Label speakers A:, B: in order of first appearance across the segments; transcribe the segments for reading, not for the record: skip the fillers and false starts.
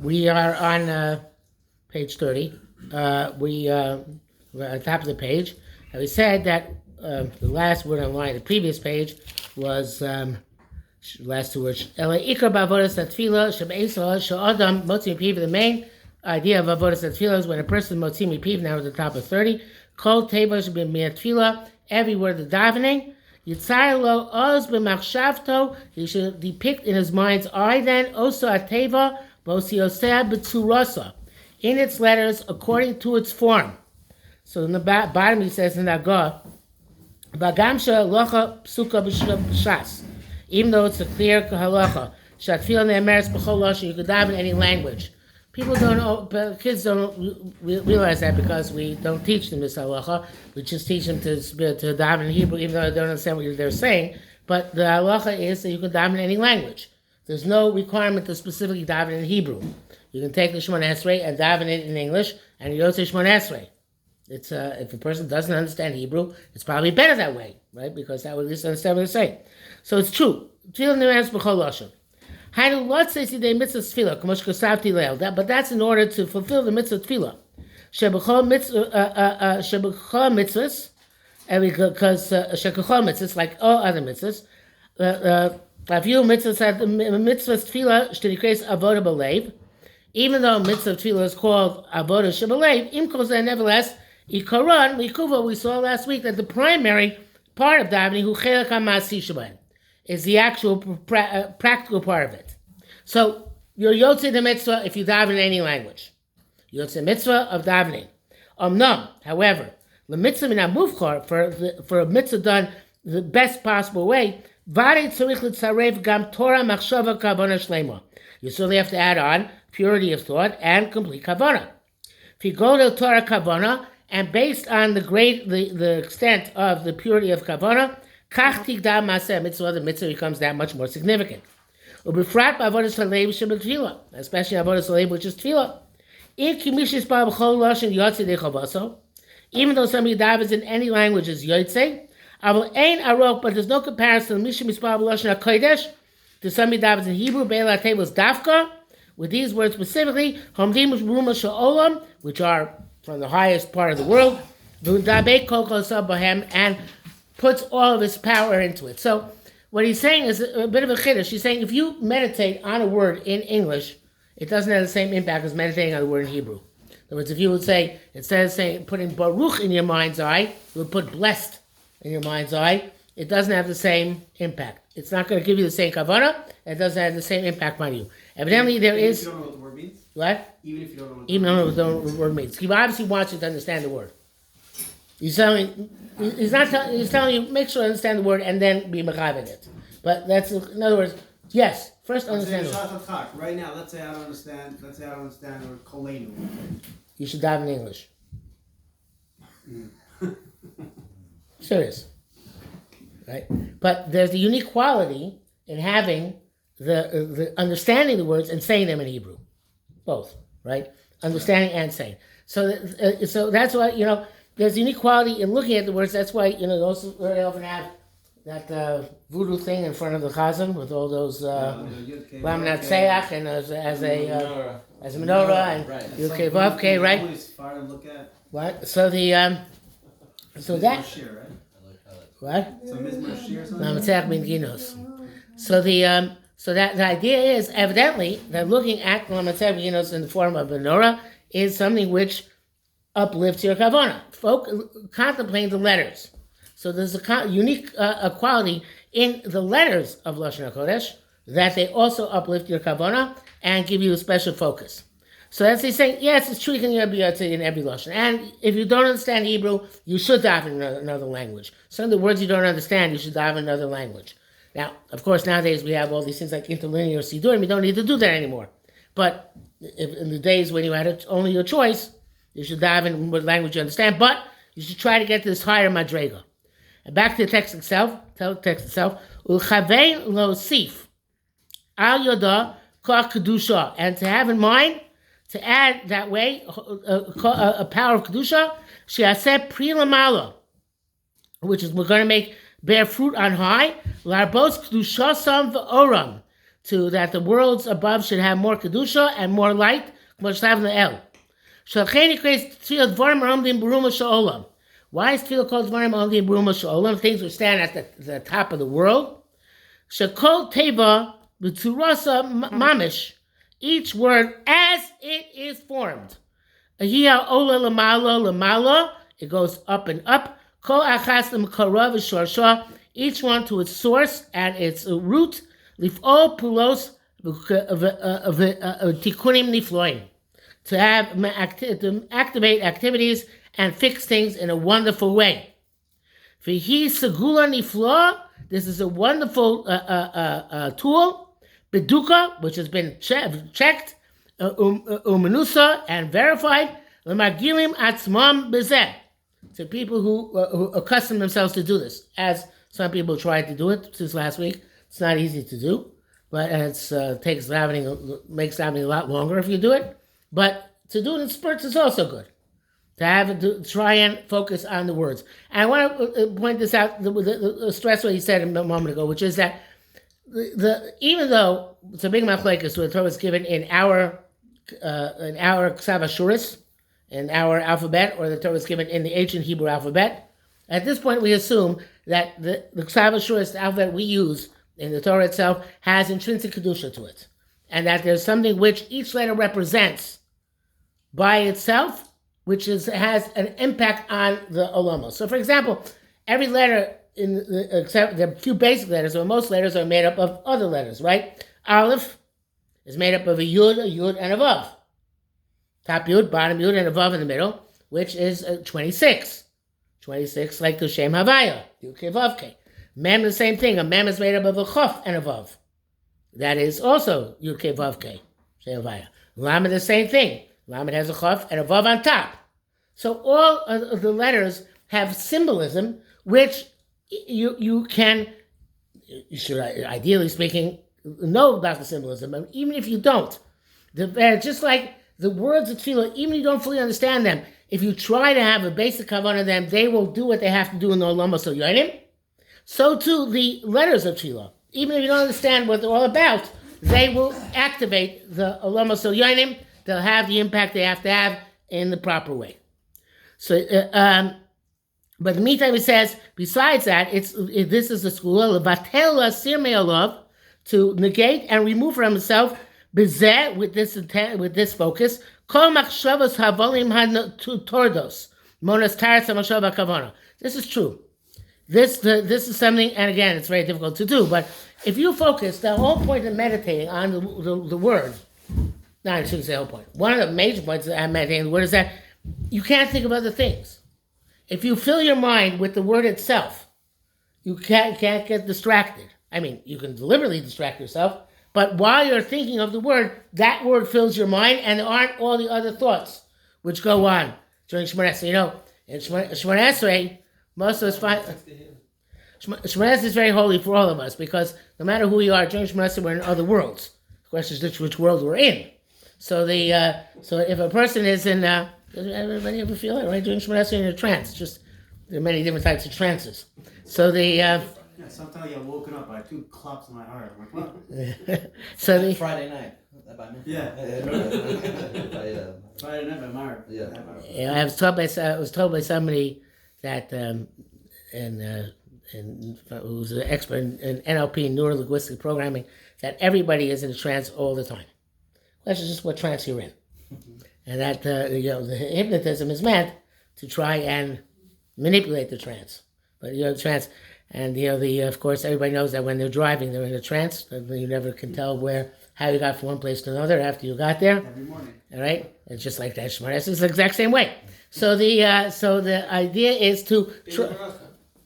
A: We are on page 30. We're at the top of the page. And we said that the last word on line, the previous page, was last two words. The main idea of avodas tefillah is when a person motzi mipiv, now at the top of 30. Kol teva tefillah, every word of davening. Yitzar lo oz b'machshavto, he should depict in his mind's eye then, osa ateva, b'osiosea b'tzurasa, in its letters according to its form. So in the bottom he says in Agah, Bagamsha halacha psuka b'shas, even though it's a clear halacha, shatfil ne'emeres b'chol lashon, you could daven in any language. Kids don't realize that because we don't teach them this halacha. We just teach them to daven in Hebrew, even though they don't understand what they're saying. But the halacha is that you can daven in any language. There's no requirement to specifically daven in Hebrew. You can take the Shemona Esrei and daven it in English, and you don't say Shemona Esrei. It's if a person doesn't understand Hebrew, it's probably better that way, right? Because that would at least understand what they're saying. So it's true. But that's in order to fulfill the mitzvah tefillah. Because shekachol mitzvahs, like all other mitzvahs, a few mitzvahs have the mitzvah tefillah shtenikrays avodah b'leiv. Even though mitzvah tefillah is called avodah shebalev, imkos nevertheless ikaron likuva. We saw last week that the primary part of davening, hu chelak hamasi shaban, is the actual practical part of it. So you're yotze the mitzvah if you daven in any language. Yotze mitzvah of davening. However, the mitzvah min hamuvchar, for a mitzvah done the best possible way, vare tzarich l'tzarev gam Torah machshava kavana shlema. You certainly have to add on purity of thought and complete kavana. If you go to Torah kavana, and based on the extent of the purity of kavana, kach tigdal maseh mitzvah, the mitzvah becomes that much more significant. Ubifrat b'avodas halev shebel tefillah, especially avodas halev, which is tefillah. In kimishis b'chol lashon yotze dechavaso, even though somebody davens in any language is yotze, avol ein arok, but there's no comparison to mishim mispal b'lashon hakodesh, to somebody davens in Hebrew, be'elat tables dafka, with these words specifically, homdim ruma sha'olam, which are from the highest part of the world, and puts all of his power into it. So what he's saying is a bit of a chiddush. He's saying if you meditate on a word in English, it doesn't have the same impact as meditating on the word in Hebrew. In other words, if you would say, instead of saying putting Baruch in your mind's eye, you would put blessed in your mind's eye, it doesn't have the same impact. It's not going to give you the same kavanah, it doesn't have the same impact on you. Evidently there is...
B: Even if you don't know what the word means?
A: What?
B: Even if you don't know what
A: the word means. He obviously wants you to understand the word. He's telling you, make sure to understand the word and then be mechav in it. But that's, in other words, yes, first understand the word.
B: Right now, let's say I don't understand the word kolenu.
A: You should dive in English. Serious. Right? But there's a unique quality in having the understanding the words and saying them in Hebrew. Both, right? Understanding and saying. So that's why, there's a unique quality in looking at the words. That's why, they also very often have that voodoo thing in front of the chazan with all those laminat seach and as a menorah and yud vavke, right?
B: Always far to look at.
A: What? So the what?
B: So mizmor shir or something?
A: Lamatzeach min ginos. So the idea is evidently that looking at lamatzeach min ginos in the form of menorah is something which uplifts your kavanah. Contemplating the letters. So there's a unique quality in the letters of Lashon HaKodesh that they also uplift your kavanah and give you a special focus. So that's he's saying, yes, it's true you can be in every Lashon. And if you don't understand Hebrew, you should dive in another language. Some of the words you don't understand, you should dive in another language. Now, of course, nowadays we have all these things like interlinear sidurim. You don't need to do that anymore. But in the days when you had only your choice, you should dive in what language you understand. But you should try to get to this higher madrega. And back to the text itself. Ulchavein lo sif al yoda kach kedusha, and to have in mind to add that way a power of kedusha sheaseh pri lamala, which is we're going to bear fruit on high. Larbos kedushasam v'oram, to that the worlds above should have more kedusha and more light. Why is tefillah called dvarim omdim beruma she'olam? Things which stand at the top of the world. Shekol teva b'tzurasa mamish. Each word as it is formed. Ahia ola lamala. It goes up and up. Kol achas l'mkarav v'shorsha. Each one to its source and its root. Lif'ol pulos tikunim nifloim. To activate activities and fix things in a wonderful way. V'hi segula niflo. This is a wonderful tool. Beduka, which has been checked, umenusa, and verified. L'magilim atzmam bezeh. To people who accustom themselves to do this, as some people tried to do it since last week. It's not easy to do, but makes davening a lot longer if you do it. But to do it in spurts is also good. To try and focus on the words. And I want to point this out, the stress what he said a moment ago, which is that even though it's a big machlekes, where the Torah was given in our Ksav Ashuris, in our alphabet, or the Torah was given in the ancient Hebrew alphabet, at this point we assume that the Ksav Ashuris, the alphabet we use in the Torah itself, has intrinsic kedusha to it, and that there's something which each letter represents by itself, which has an impact on the olamos. So, for example, every letter except the few basic letters, or most letters, are made up of other letters, right? Aleph is made up of a yud, and a vav. Top yud, bottom yud, and a vav in the middle, which is 26. 26, like the Shem Havaya, Yud Ke Vav Ke. Mem, the same thing. A mem is made up of a chaf and a vav. That is also Yud Ke Vav Ke, Shem Havaya. Lamed, the same thing. Lamed has a chaf and a vav on top. So all of the letters have symbolism, which you should, ideally speaking, know about the symbolism. And even if you don't, just like the words of tefillah, even if you don't fully understand them, if you try to have a basic kavanah of them, they will do what they have to do in the Olam HaSoyonim. So too the letters of tefillah. Even if you don't understand what they're all about, they will activate the Olam HaSoyonim. They'll have the impact they have to have in the proper way. So, but in the meantime, it says, besides that, this is the school of Vatela Sirmei Olav, to negate and remove from himself bezeh, with this focus, kol machshavos havolim tordos monas taras hamashava kavana. This is true. This is something, and again, it's very difficult to do. But if you focus, the whole point of meditating on the word. No, I shouldn't say the whole point. One of the major points of meditating on the word is that you can't think of other things. If you fill your mind with the word itself, you can't get distracted. I mean, you can deliberately distract yourself, but while you're thinking of the word, that word fills your mind, and there aren't all the other thoughts which go on during Shemona Esrei. You know, in Shemona Esrei, most of us find Shemona Esrei is very holy for all of us, because no matter who we are, during Shemona Esrei, we're in other worlds. The question is which world we're in. So so if a person is in, does everybody ever feel it, right? During Shemona Esrei in a trance, there are many different types of trances. So
B: yeah, sometimes you're woken up by 2 claps in my heart. I'm like, what?
A: So
C: Friday night.
B: Yeah. Friday night by my heart.
A: Yeah. I was told by somebody that who's an expert in NLP, neuro-linguistic programming, that everybody is in a trance all the time. That's just what trance you're in. And that the hypnotism is meant to try and manipulate the trance. But trance, and of course everybody knows that when they're driving, they're in a trance. You never can tell how you got from one place to another after you got there.
B: Every morning.
A: All right, it's just like that. Shemona Esrei is the exact same way. So the idea is to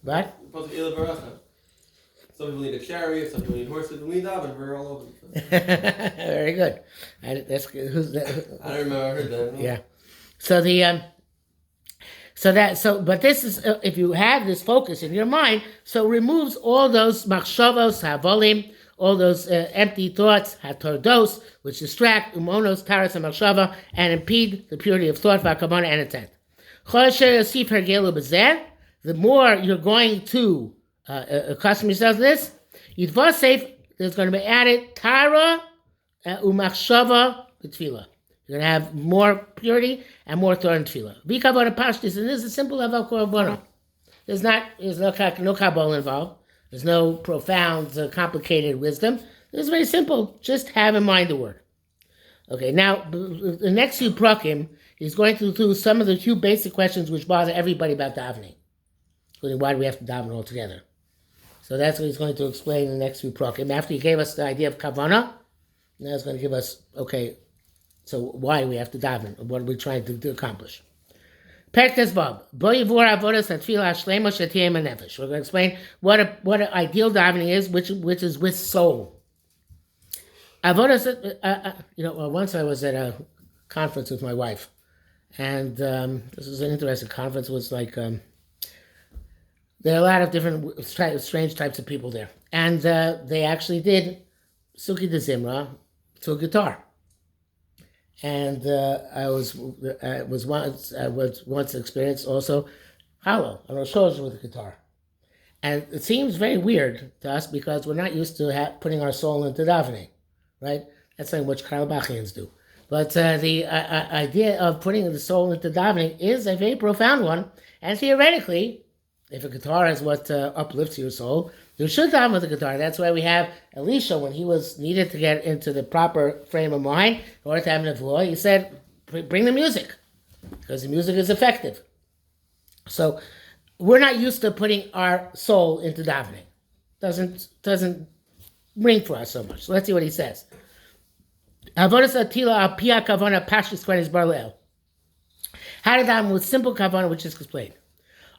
A: what?
D: Some people need a chariot, some people need horses, we need daven. We're all over the place.
A: Very good. And that's who's that?
D: I don't remember. I heard that.
A: Yeah. But this is if you have this focus in your mind, so removes all those machshavos, havolim, all those empty thoughts, hatordos, which distract umonos, taras, and machshava, and impede the purity of thought, v'akavanah, and intent. The more you're going to accustom yourself to this, there's going to be added Tara umachshava b'tefillah. You're going to have more purity and more Torah in tefillah. V'kavod pashtis, and this is a simple level of korbanah. There's no kabbalah involved. There's no profound, complicated wisdom. It's very simple. Just have in mind the word. Okay, now the next few prakim is going to do some of the few basic questions which bother everybody about davening, including why do we have to daven all together. So that's what he's going to explain in the next few prakim. After he gave us the idea of kavanah, now he's going to give us, okay, so why do we have to daven? What are we trying to accomplish? Perek Tezvav. Bo yivur avodas hatfilah shlema shetiyeh manefesh. We're going to explain what an ideal davening is, which is with soul. Avodas, once I was at a conference with my wife, and this was an interesting conference. It was like there are a lot of different strange types of people there, and they actually did Suki de Zimra to a guitar. And I was once experienced also hollow on Rosh Hashanah with a guitar, and it seems very weird to us because we're not used to putting our soul into davening, right? That's something which Karabakhians do. But the idea of putting the soul into davening is a very profound one, and theoretically, if a guitar is what uplifts your soul, you should daven with a guitar. That's why we have Elisha, when he was needed to get into the proper frame of mind in order to have nevuah, he said, bring the music, because the music is effective. So we're not used to putting our soul into davening. Doesn't ring for us so much. So let's see what he says. Avodas atila al pia kavana pashtus kvenis barleel. How to daven with simple kavana, which is explained.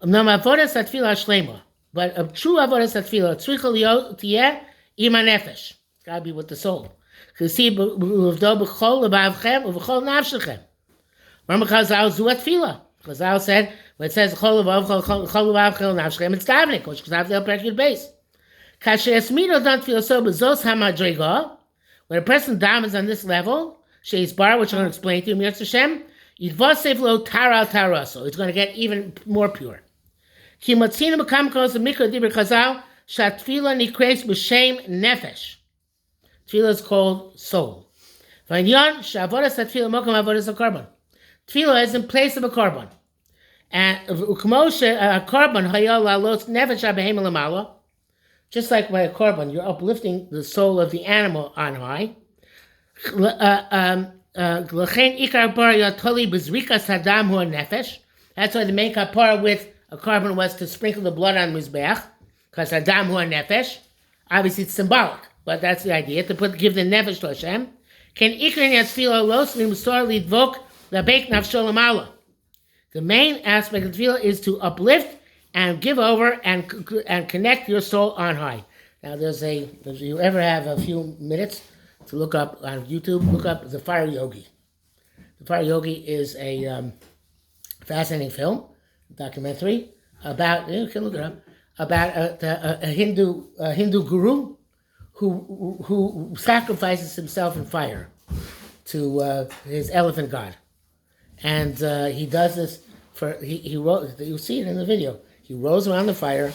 A: Avodas atfilah shlema. But a true avodas hatfilah tzricha liyeh im hanefesh. It's got to be with the soul. Chesib uvdo b'chol lebavchem uv'chol nafshechem. Remember Chazal zu atfilah. Chazal said when it says chol lebavchem nafshechem, it's davening. Because Chazal they'll break your base. Kasher esmido dan tfilah so bezos hamadrega. When a person davens on this level, sheis bar, which I'm going to explain to you, Mirz Hashem, yidvosef lo tara taraso. It's going to get even more pure. Ki matzina b'kamkos mikra dibur Chazal shatfila nikres b'shem nefesh. Tefillah is called soul. V'inyan shavodas hatfila mokam avodas hakorban. Tefillah is in place of a korban. And ukmoshe a korban hayal lalos nefesh abehem lamala. Just like by a korban, you're uplifting the soul of the animal on high. L'chein ikar bar yatoli b'zrikas hadam hu nefesh. That's why the main kapara with a korban was to sprinkle the blood on Mizbeach, because Adam hu nefesh. Obviously, it's symbolic, but that's the idea, to give the nefesh to Hashem. Ken ikrin yatzfila los l'musor lidvok l'beik nafsho l'mala. The main aspect of tefillah is to uplift and give over and connect your soul on high. Now, if you ever have a few minutes to look up on YouTube, look up The Fire Yogi. The Fire Yogi is a fascinating film, documentary about, you can look it up, about a Hindu guru who sacrifices himself in fire to his elephant god, and he does this he wrote. You see it in the video. He rolls around the fire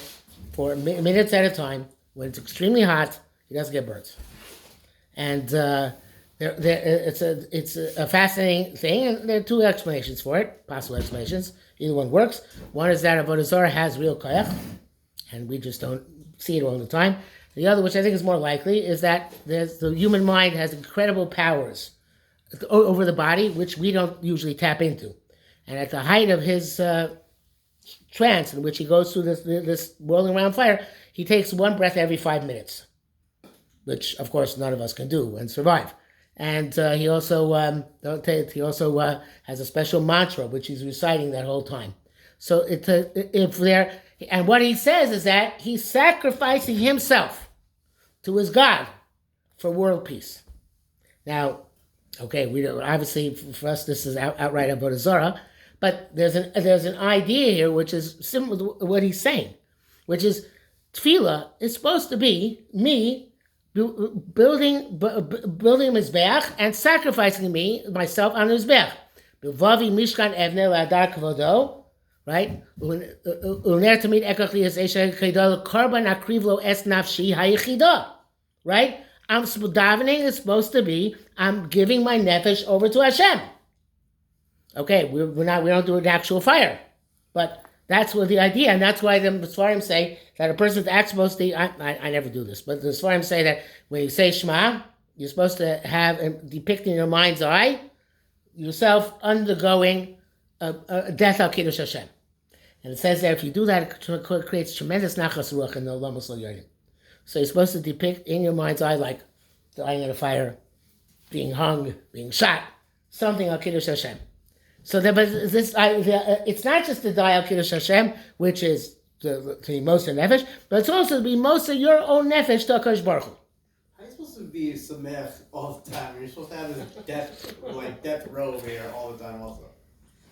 A: for minutes at a time. When it's extremely hot, he doesn't get burnt, and it's a fascinating thing, and there are two explanations for it, possible explanations. Either one works. One is that Avodah Zarah has real koyach, and we just don't see it all the time. The other, which I think is more likely, is that the human mind has incredible powers over the body, which we don't usually tap into. And at the height of his trance, in which he goes through this rolling around fire, he takes one breath every 5 minutes, which, of course, none of us can do and survive. And he also has a special mantra which he's reciting that whole time. So and what he says is that he's sacrificing himself to his God for world peace. Now, okay, we don't, obviously for us this is outright Avodah Zarah, but there's an idea here which is similar to what he's saying, which is tefillah is supposed to be me building mizbeach and sacrificing myself on the mizbeach. B'vavi mishkan evne la'adar kavodo, right? Uner tamid ekach li es esha kedol korban akrivlo es nafshi hayichida. right? Davening is supposed to be, I'm giving my nefesh over to Hashem. Okay, we don't do an actual fire, but that's what the idea, and that's why the Sfarim say that a person's act supposed to. I never do this, but the Sfarim say that when you say Shema, you're supposed to have depict in your mind's eye yourself undergoing a death al Kiddush Hashem, and it says that if you do that, it creates tremendous nachas ruach in the Olam Yodim. So you're supposed to depict in your mind's eye like dying in a fire, being hung, being shot, something al Kiddush Hashem. So but it's not just the die al Kiddush Hashem, which is to be most of nefesh, but it's also to be most of your own nefesh to HaKadosh Baruch Hu.
B: How are you supposed to be samech all the time? You're supposed to have this death row over here all the time also.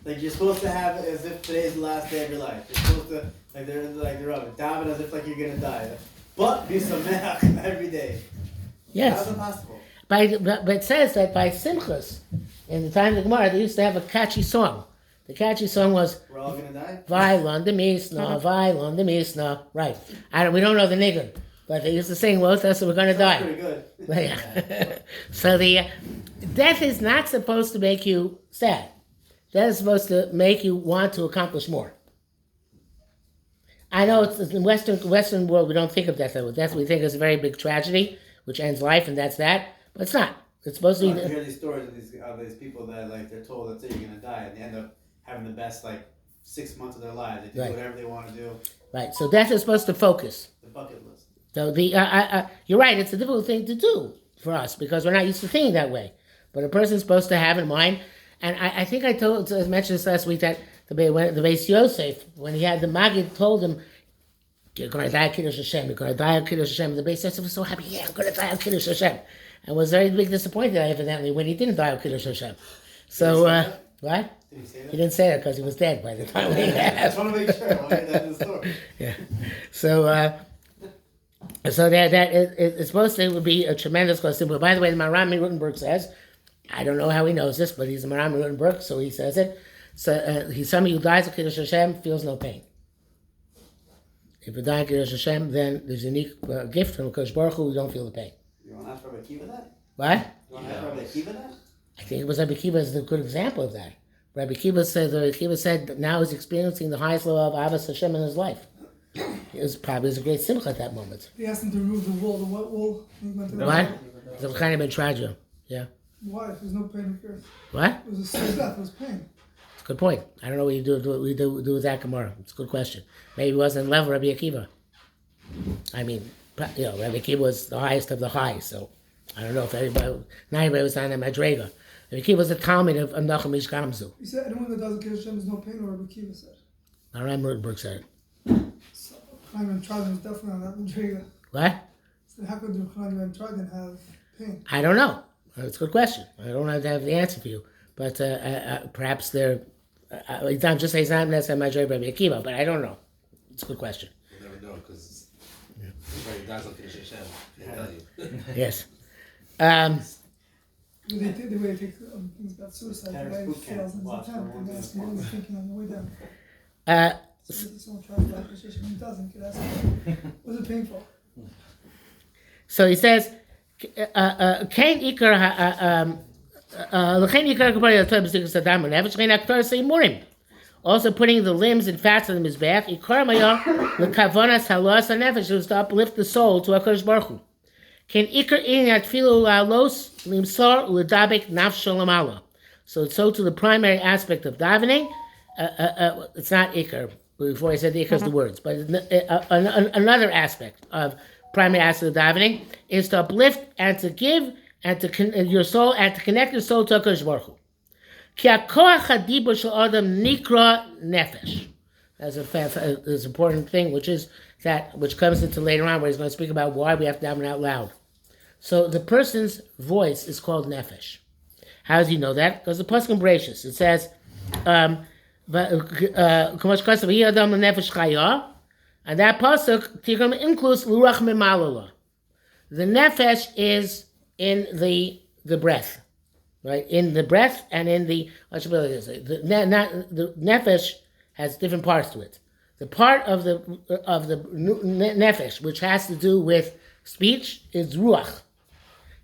B: Like you're supposed to have it as if today's the last day of your life. You're supposed to they're daven as if like you're gonna die. But be samech every day.
A: Yes.
B: How's it possible?
A: But it says that by Simchas, in the time of the Gemara, they used to have a catchy song. The catchy song was
B: We're all gonna die?
A: Vailon de Misna, Vailon de Misna. Right. We don't know the niggun, but they used to sing, well, that's we're gonna die.
B: Pretty good.
A: Yeah. So the death is not supposed to make you sad. Death is supposed to make you want to accomplish more. I know it's in the Western world we don't think of death that way. Death we think is a very big tragedy, which ends life, and that's that. But it's not. It's supposed to be.
B: You hear these stories of these people that they're told that you're gonna die, and they end up having the best 6 months of their lives. They do
A: Right.
B: whatever they want to do.
A: Right. So death is supposed to focus.
B: The bucket list.
A: So you're right. It's a difficult thing to do for us because we're not used to thinking that way. But a person's supposed to have in mind, and I think I mentioned this last week that the Beis Yosef, when he had the Maggid told him, "You're going to die of Kiddush Hashem. You're going to die of Kiddush Hashem." The Beis Yosef was so happy. Yeah, I'm going to die of Kiddush Hashem, and was very big disappointed evidently when he didn't die of Kiddush Hashem. So what?
B: Did he say that?
A: He didn't say that because he was dead by the time he
B: I just want to make sure. I'll get that in the story.
A: Yeah. So it's supposed to be a tremendous question. But by the way, the Maram Rutenberg says, I don't know how he knows this, but he's a Maram Rutenberg, so he says it. So somebody who dies of Kiddush Hashem feels no pain. If you die of Kiddush Hashem, then there's a unique gift from Kodesh Baruch Hu. You don't feel the pain.
B: You want to ask Rabbi Akiva that?
A: What?
B: You want to ask Rabbi Akiva that?
A: I think it was Rabbi Akiva is a good example of that. Rabbi Akiva said that now he's experiencing the highest level of Ahavas Hashem in his life. It was probably a great simcha at that moment.
C: He asked him to remove the wall, the wet wall. He went to the
A: What?
C: wall.
A: It was kind of been tragic. Yeah.
C: Why? There's no pain occurs.
A: What?
C: It was a slow death. It was pain.
A: It's a good point. I don't know what you do with that Gemara. It's a good question. Maybe it wasn't level Rabbi Akiva. I mean, Rabbi Akiva was the highest of the high, so I don't know if not everybody was on that Madrega. Rabbi Akiva was the Talmud of Nachum Ish Gamzu.
C: He said anyone that doesn't kill Hashem is no pain, or Rabbi Kiva said.
A: Aram Rutenberg said it.
C: So, Chaim Trident was definitely on that Madriga.
A: What?
C: So how could Chaim Trident have pain?
A: I don't know. It's a good question. I don't have to have the answer for you. But perhaps they're... I'm just saying it's not necessarily Madrega Rabbi Akiva, but I don't know. It's a good question.
D: You'll never know because everybody dies on Kiddush Hashem. Can't tell you.
A: Yes.
C: The way they take things about suicide, the way it fails in the attempt, and that's what he's thinking on the way down. So if someone tries to die position and doesn't, could ask him, was it painful?
A: So he says, "Kein ikar l'chein ikar kapara yatov b'sikus adam u'nefesh chein aktar seimurim." Also putting the limbs and fats on the mizbeach, ikar maya l'kavonas halos hanefesh, was to uplift the soul to HaKadosh Baruch Hu. Kein ikar in atfilu la'alos limsor u'ledabek nafsho lamala. So to the primary aspect of davening, it's not ikar. Before I said the ikar is the words, but another aspect of primary aspect of davening is to uplift and to give and to your soul and to connect your soul to HaKadosh Baruch Hu. Ki hakoach hadibur shel adam nikra nefesh. That's an important thing, which comes into later on, where he's going to speak about why we have to daven out loud. So the person's voice is called nefesh. How does he know that? Because the pasuk in Bereshis, it says, and that pasuk includes luach mimalala. The nefesh is in the breath, right? In the breath and in the nefesh has different parts to it. The part of the nefesh which has to do with Speech is ruach.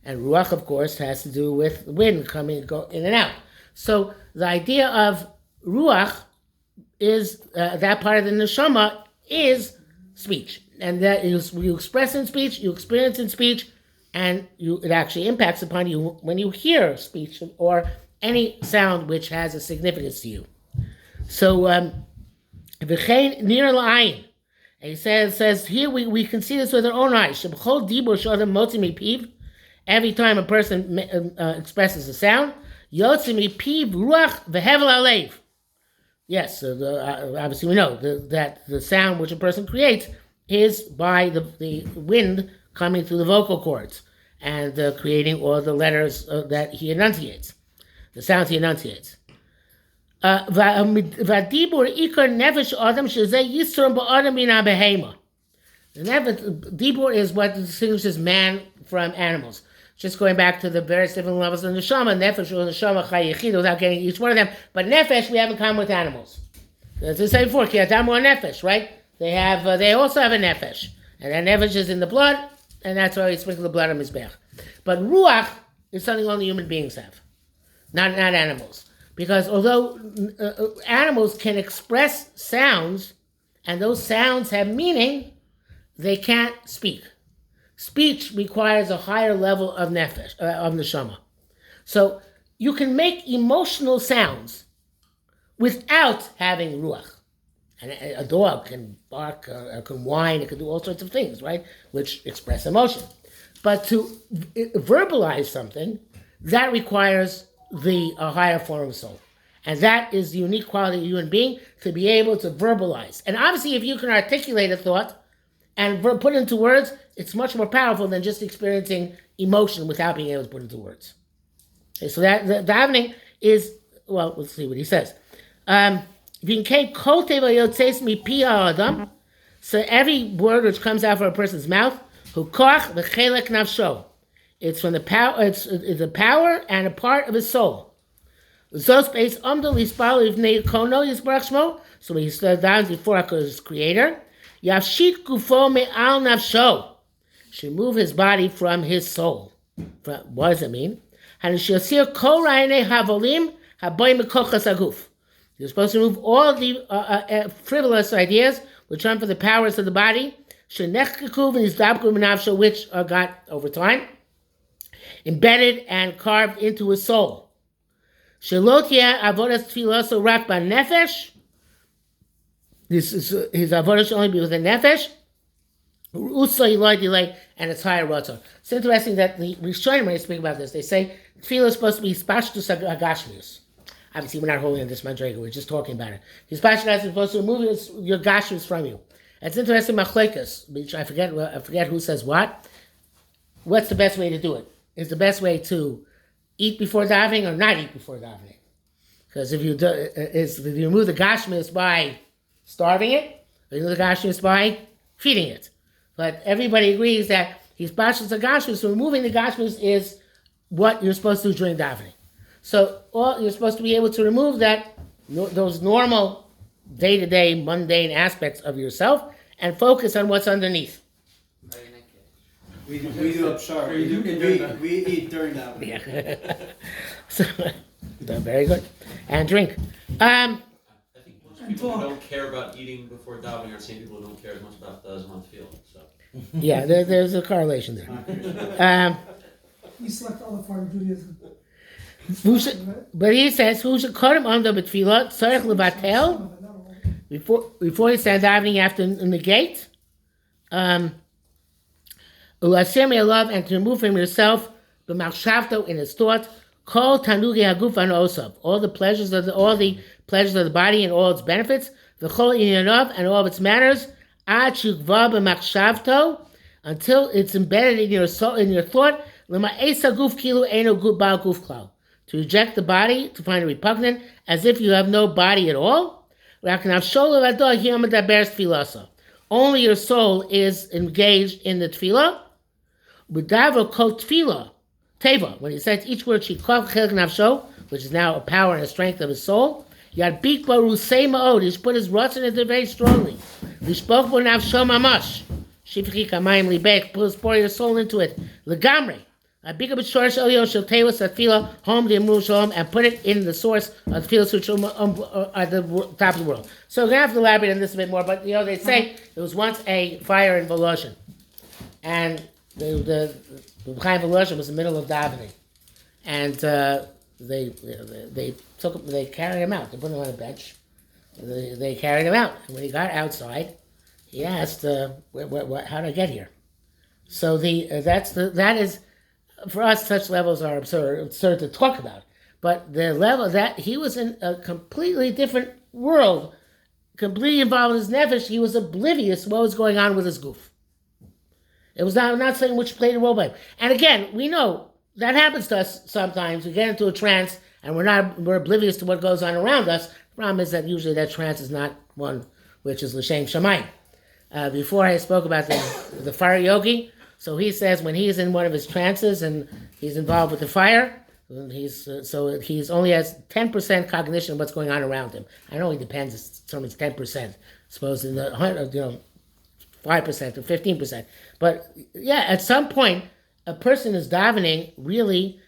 A: And ruach, of course, has to do with wind coming, go in and out. So the idea of ruach is that part of the neshama is speech. And that is, you express in speech, you experience in speech, and it actually impacts upon you when you hear speech or any sound which has a significance to you. So, v'chein nir la'ayin. He says here we can see this with our own eyes. Sheb'chol dibur she'adam motzi mipiv. Every time a person expresses a sound, yotzi mipiv ruach v'hevel alev. Yes, obviously we know that the sound which a person creates is by the wind coming through the vocal cords and creating all the letters that he enunciates, the sounds he enunciates. V'adibur ikar nefesh adam shezeh yisron ba'adam min ha'behema. The dibur is what distinguishes man from animals. Just going back to the various different levels of neshama, nefesh or neshama chay yechid, without getting each one of them. But nefesh we have in common with animals. As I said before, ki adam or nefesh, right? They also have a nefesh, and that nefesh is in the blood, and that's why we sprinkle the blood on mizbech. But ruach is something only human beings have, not animals. Because although animals can express sounds, and those sounds have meaning, they can't speak. Speech requires a higher level of nefesh, of neshama. So you can make emotional sounds without having ruach. And a dog can bark, can whine, it can do all sorts of things, right, which express emotion. But to verbalize something, that requires a higher form of soul. And that is the unique quality of a human being, to be able to verbalize. And obviously, if you can articulate a thought and put it into words, it's much more powerful than just experiencing emotion without being able to put it into words. Okay, so that the davening is, well, let's see what he says. So every word which comes out from a person's mouth, it's from the power. It's a power and a part of his soul. So when he stood down before his creator, should move his body from his soul. What does it mean? You're supposed to remove all the frivolous ideas which run for the powers of the body, which are got over time, embedded and carved into his soul. Shelotia avodas tfiloso rak ba nefesh. This is his avodah should only be with a nefesh. And it's higher rotzah. It's interesting that the Rishonim, when they speak about this, they say tefillah is supposed to be spashtus agashmius. Obviously, we're not holding on this madrega. We're just talking about it. His spashtus is supposed to remove your gashmius from you. It's interesting machlekes, which I forget who says what. What's the best way to do it? Is the best way to eat before davening or not eat before davening? Because if you remove the gashmius by starving it, or you remove the gashmius by feeding it. But everybody agrees that he's bashas the gashmius, so removing the gashmius is what you're supposed to do during davening. So you're supposed to be able to remove those normal day-to-day mundane aspects of yourself and focus on what's underneath.
B: We do up sharp. We eat during davening.
A: Yeah. So, very good. And drink.
E: I think most people who don't care about eating before davening are the same people who don't care as much about the Zman field. So.
A: Yeah, there's a correlation there.
C: You select all the part of Judaism.
A: But he says, "Who should cut him under betfilah tzarich levatel before he stands davening after in the gate, ulasir me'alav, and to remove from yourself b'machshavto in his thought kol tanugi haguf anosav, all the pleasures of the body and all its benefits, v'chol inyanav, and all of its manners, ad shukva b'machshavto, until it's embedded in your soul, in your thought, l'ma'esa guf kilu eno bal guf klal." To reject the body, to find it repugnant, as if you have no body at all. Only your soul is engaged in the tefillah. When he says each word, which is now a power and a strength of his soul, he's put his rutzin into very strongly. Shifchi kamayim libek. Pour your soul into it. Legamri. Big up shorish elyon shel telos atfila home the emru shalom and put it in the source of tefillah suchum at the top of the world. So we're gonna have to elaborate on this a bit more. But they say there was once a fire in Voloshin, and the Chaim Voloshin was in the middle of davening, and they carried him out. They put him on a bench. They carried him out, and when he got outside, he asked, "How did I get here?" So that is. For us, such levels are absurd to talk about. But the level that he was in a completely different world, completely involved in his nefesh, he was oblivious to what was going on with his goof. It was not, I'm not saying which played a role by him. And again, we know that happens to us sometimes. We get into a trance and we're oblivious to what goes on around us. The problem is that usually that trance is not one which is l'shem shamayim. Before I spoke about the fire yogi. So he says when he's in one of his trances and he's involved with the fire, he's only has 10% cognition of what's going on around him. I know it depends. It's 10%. Suppose in the 5% or 15%. But yeah, at some point, a person is davening really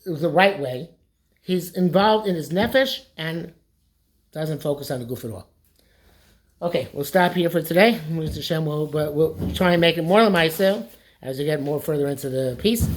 A: the right way. He's involved in his nefesh and doesn't focus on the goof at all. Okay, we'll stop here for today. We'll try and make it more l'maaseh as we get more further into the piece.